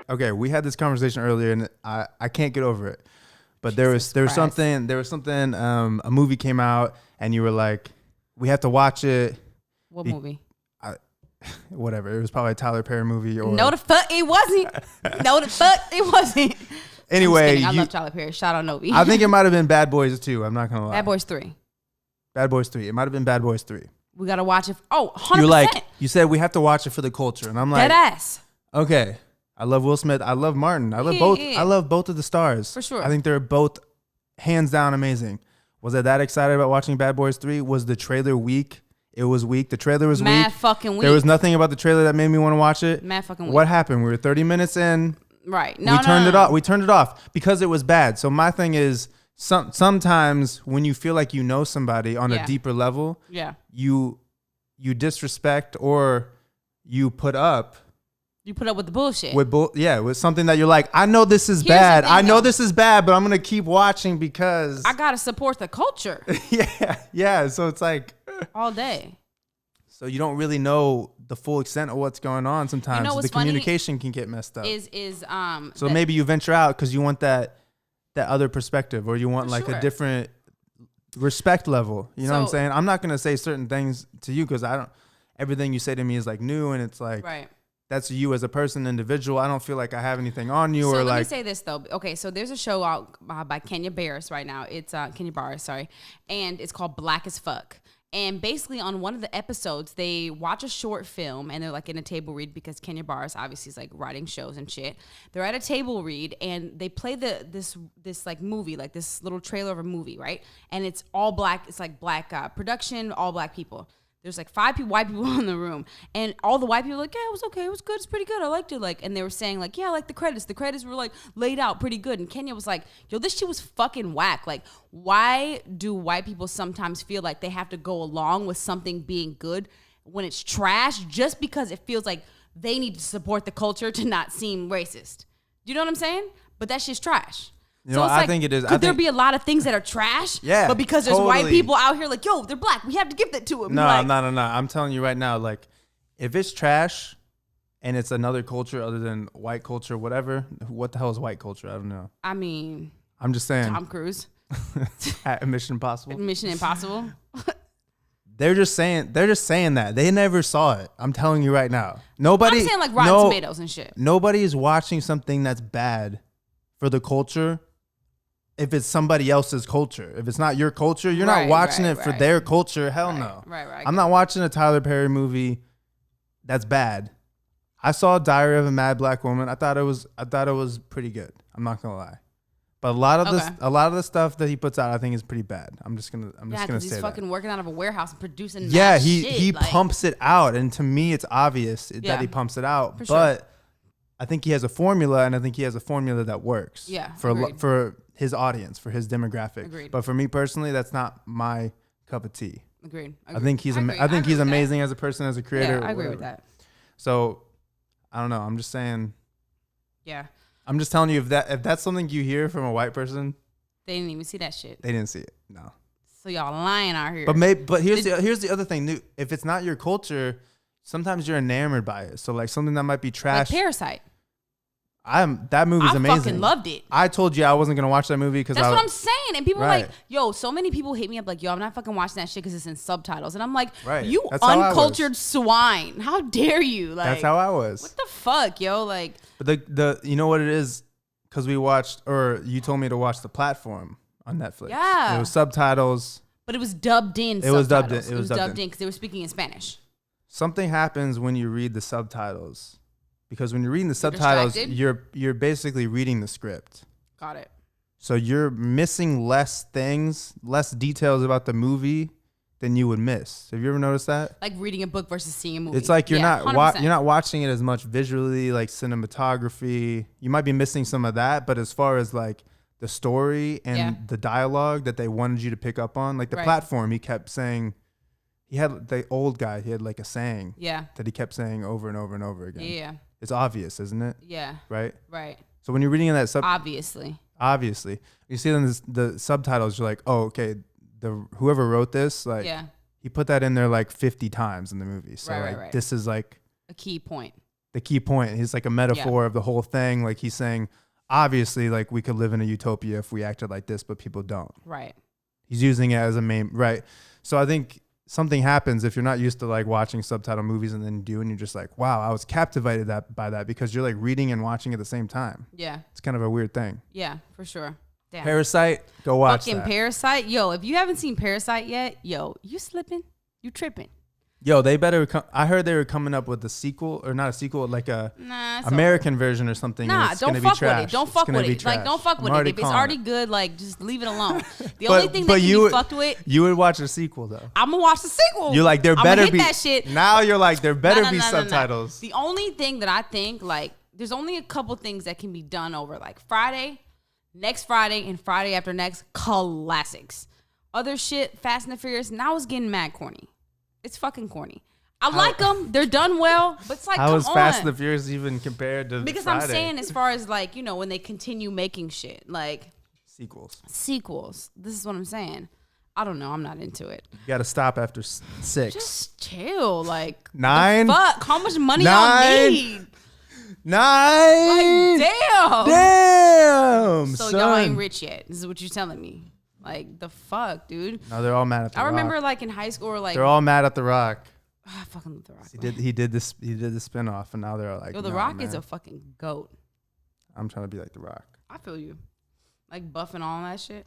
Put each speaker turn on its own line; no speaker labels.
okay, we had this conversation earlier, and I can't get over it. But there was something. A movie came out, and you were like, we have to watch it.
What movie?
Whatever. It was probably a Tyler Perry movie. Or
No, the fuck it wasn't. No, the fuck it wasn't.
Anyway,
I love Tyler Perry. Shout out Novi.
I think it might have been Bad Boys 2. I'm not gonna lie.
Bad Boys 3.
Bad Boys 3. It might have been Bad Boys 3.
We gotta watch it. 100%.
You're like, you said we have to watch it for the culture, and I'm like,
dead ass.
Okay. I love Will Smith. I love Martin. I love both.
Yeah.
I love both of the stars.
For sure.
I think they're both hands down amazing. Was I that excited about watching Bad Boys 3? Was the trailer weak? It was weak. The trailer was
Mad
weak.
fucking weak.
There was nothing about the trailer that made me want to watch it.
Mad fucking weak.
What happened? We were 30 minutes in.
Right.
We turned it off. We turned it off because it was bad. So my thing is, sometimes when you feel like you know somebody on a deeper level, you disrespect or you put up.
You put up with the bullshit.
With something that you're like, I know this is bad. I know this is bad, but I'm gonna keep watching because
I gotta support the culture.
yeah. So it's like
all day.
So you don't really know the full extent of what's going on. Sometimes the communication can get messed up. So maybe you venture out because you want that other perspective, or you want like a different respect level. You know what I'm saying? I'm not gonna say certain things to you because everything you say to me is like new, and it's like that's you as a person, individual. I don't feel like I have anything on you.
So let me say this though. Okay, so there's a show out by Kenya Barris right now. It's Kenya Barris, sorry, and it's called Black as Fuck. And basically on one of the episodes, they watch a short film and they're like in a table read because Kenya Barris obviously is like writing shows and shit. They're at a table read and they play this like movie, like this little trailer of a movie, right? And it's all black. It's like black production, all black people. There's like 5 white people in the room, and all the white people were like, yeah, it was okay, it was good, it's pretty good, I liked it. Like, and they were saying like, yeah, I like the credits. The credits were like laid out pretty good. And Kenya was like, yo, this shit was fucking whack. Like, why do white people sometimes feel like they have to go along with something being good when it's trash just because it feels like they need to support the culture to not seem racist? You know what I'm saying? But that shit's trash.
You know, I think it is.
Could there be a lot of things that are trash?
Yeah.
But because there's white people out here like, yo, they're black, we have to give that to them.
No. I'm telling you right now, like, if it's trash and it's another culture other than white culture, whatever, what the hell is white culture? I don't know.
I mean,
I'm just saying.
Tom Cruise.
At Mission Impossible.
Mission Impossible.
They're just saying that. They never saw it. I'm telling you right now. Nobody.
I'm saying like Rotten Tomatoes and shit.
Nobody is watching something that's bad for the culture. If it's somebody else's culture, if it's not your culture, you're not watching it for their culture. Hell no.
Right.
I'm not watching a Tyler Perry movie that's bad. I saw Diary of a Mad Black Woman. I thought it was pretty good. I'm not gonna lie. But a lot of the stuff that he puts out, I think is pretty bad. I'm just gonna say that.
Yeah, he's fucking working out of a warehouse and producing.
Yeah,
he
shit, pumps it out, and to me, it's obvious that he pumps it out. But I think he has a formula, and I think he has a formula that works.
Yeah,
for his audience, for his demographic.
Agreed.
But for me personally, that's not my cup of tea.
Agreed.
I think he's amazing as a person, as a creator.
Yeah, I agree with that.
So I don't know. I'm just saying.
Yeah.
I'm just telling you, if that's something you hear from a white person,
they didn't even see that shit.
They didn't see it. No.
So y'all lying out here.
But here's the other thing. If it's not your culture, sometimes you're enamored by it. So like something that might be trash.
Like Parasite.
That movie's amazing.
I fucking loved it.
I told you I wasn't gonna watch that movie because
that's what I'm saying. And people are like, yo, so many people hit me up like, yo, I'm not fucking watching that shit because it's in subtitles. And I'm like, you uncultured swine. How dare you? Like,
that's how I was.
What the fuck, yo? Like,
but the you know what it is? Because we watched, or you told me to watch The Platform on Netflix.
Yeah.
It was subtitles.
But it was dubbed in.
It was dubbed in.
It was dubbed in because they were speaking in Spanish.
Something happens when you read the subtitles. Because when you're reading the subtitles, you're basically reading the script.
Got it.
So you're missing less details about the movie than you would miss. Have you ever noticed that?
Like reading a book versus seeing a movie.
It's like you're not watching it as much visually, like cinematography. You might be missing some of that, but as far as like the story and the dialogue that they wanted you to pick up on, like the platform, he kept saying. He had the old guy. He had like a saying. Yeah. That he kept saying over and over and over again. Yeah. It's obvious, isn't it? Yeah. Right. Right. So when you're reading that obviously, you see then the subtitles. You're like, oh, okay. Whoever wrote this, like, he put that in there like 50 times in the movie. So this is like
a key point.
the key point. He's like a metaphor of the whole thing. Like he's saying, obviously, like we could live in a utopia if we acted like this, but people don't.
Right.
He's using it as a main, right. So I think something happens if you're not used to like watching subtitle movies and then and you're just like, wow, I was captivated by that because you're like reading and watching at the same time.
Yeah.
It's kind of a weird thing.
Yeah, for sure. Damn.
Parasite, go watch
fucking
that.
Parasite. Yo, if you haven't seen Parasite yet, yo, you slipping, you tripping.
Yo, they better I heard they were coming up with a sequel, or not a sequel, like a American version or something.
Nah, don't fuck with it. Don't fuck with it. Like, don't fuck with it. If it's already good, like, just leave it alone. The only thing that can be fucked with.
You would watch a sequel, though.
I'm going to watch the sequel.
You're like, there better be.
That shit.
Now you're like, there better be subtitles.
The only thing that I think, like, there's only a couple things that can be done over, like, Friday, next Friday, and Friday after next. Classics. Other shit, Fast and the Furious, now it's getting mad corny. It's fucking corny. I like them. They're done well, but it's like,
how is Fast and the Furious even compared to
because
Friday?
I'm saying as far as like, you know, when they continue making shit, like sequels. This is what I'm saying. I don't know. I'm not into it.
You got to stop after 6.
Just chill. Like
9.
Fuck. How much money y'all need?
9.
Like damn.
Damn.
So
son.
y'all ain't rich yet. This is what you're telling me. Like the fuck, dude.
No, they're all mad at The Rock.
I remember like in high school, or like
they're all mad at The Rock.
I fucking love The Rock.
He did the spinoff, and now they're all like,
yo, The Rock is a fucking goat.
I'm trying to be like The Rock.
I feel you. Like buff and all that shit.